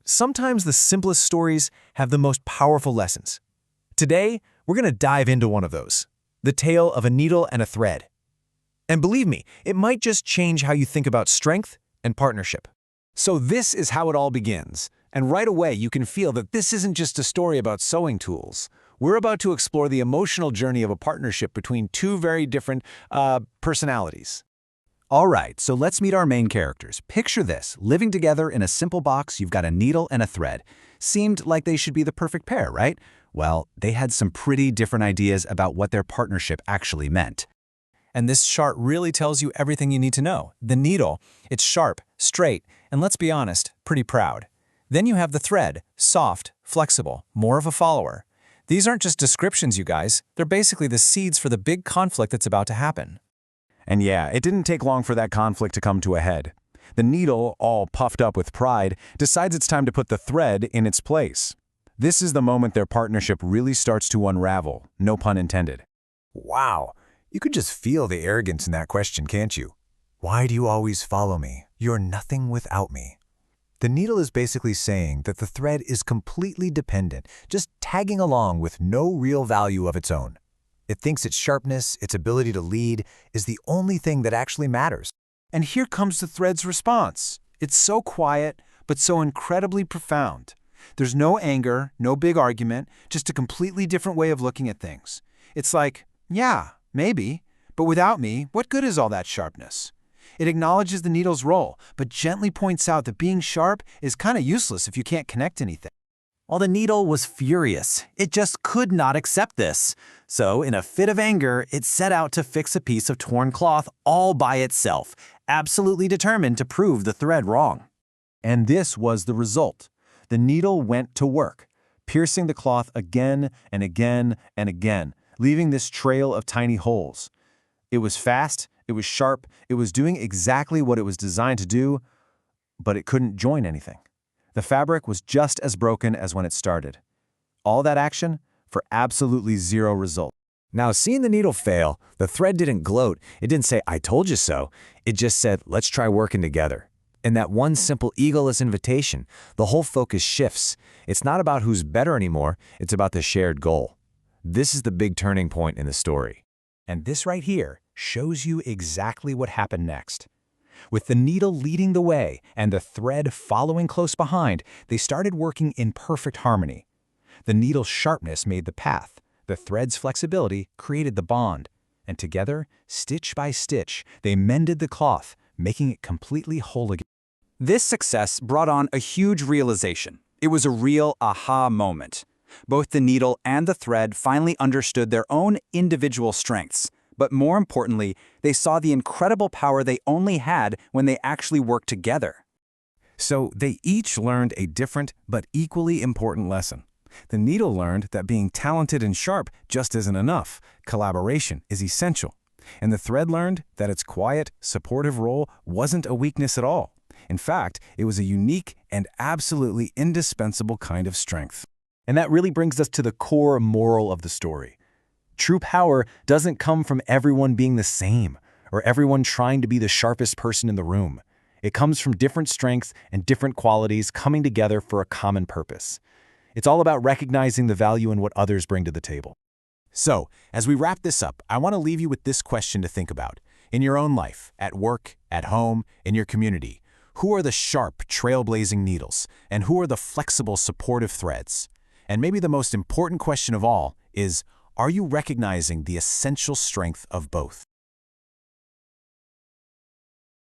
Sometimes the simplest stories have the most powerful lessons. Today, we're going to dive into one of those, the tale of a needle and a thread. And believe me, it might just change how you think about strength and partnership. So this is how it all begins. And right away, you can feel that this isn't just a story about sewing tools. We're about to explore the emotional journey of a partnership between two very different personalities. All right, so let's meet our main characters. Picture this, living together in a simple box, you've got a needle and a thread. Seemed like they should be the perfect pair, right? Well, they had some pretty different ideas about what their partnership actually meant. And this chart really tells you everything you need to know. The needle, it's sharp, straight, and let's be honest, pretty proud. Then you have the thread, soft, flexible, more of a follower. These aren't just descriptions, you guys. They're basically the seeds for the big conflict that's about to happen. And yeah, it didn't take long for that conflict to come to a head. The needle, all puffed up with pride, decides it's time to put the thread in its place. This is the moment their partnership really starts to unravel, no pun intended. Wow, you could just feel the arrogance in that question, can't you? Why do you always follow me? You're nothing without me. The needle is basically saying that the thread is completely dependent, just tagging along with no real value of its own. It thinks its sharpness, its ability to lead, is the only thing that actually matters. And here comes the thread's response. It's so quiet, but so incredibly profound. There's no anger, no big argument, just a completely different way of looking at things. It's like, yeah, maybe, but without me, what good is all that sharpness? It acknowledges the needle's role, but gently points out that being sharp is kind of useless if you can't connect anything. Well, the needle was furious. It just could not accept this. So, in a fit of anger, it set out to fix a piece of torn cloth all by itself, absolutely determined to prove the thread wrong. And this was the result. The needle went to work, piercing the cloth again and again and again, leaving this trail of tiny holes. It was fast, it was sharp, it was doing exactly what it was designed to do, but it couldn't join anything. The fabric was just as broken as when it started. All that action for absolutely zero result. Now, seeing the needle fail, the thread didn't gloat. It didn't say, "I told you so." It just said, "Let's try working together." In that one simple egoless invitation, the whole focus shifts. It's not about who's better anymore, it's about the shared goal. This is the big turning point in the story. And this right here shows you exactly what happened next. With the needle leading the way and the thread following close behind, they started working in perfect harmony. The needle's sharpness made the path, the thread's flexibility created the bond, and together, stitch by stitch, they mended the cloth, making it completely whole again. This success brought on a huge realization. It was a real aha moment. Both the needle and the thread finally understood their own individual strengths. But more importantly, they saw the incredible power they only had when they actually worked together. So they each learned a different but equally important lesson. The needle learned that being talented and sharp just isn't enough. Collaboration is essential. And the thread learned that its quiet, supportive role wasn't a weakness at all. In fact, it was a unique and absolutely indispensable kind of strength. And that really brings us to the core moral of the story. True power doesn't come from everyone being the same or everyone trying to be the sharpest person in the room. It comes from different strengths and different qualities coming together for a common purpose. It's all about recognizing the value in what others bring to the table. So, as we wrap this up, I want to leave you with this question to think about. In your own life, at work, at home, in your community, who are the sharp, trailblazing needles, and who are the flexible, supportive threads? And maybe the most important question of all is, are you recognizing the essential strength of both?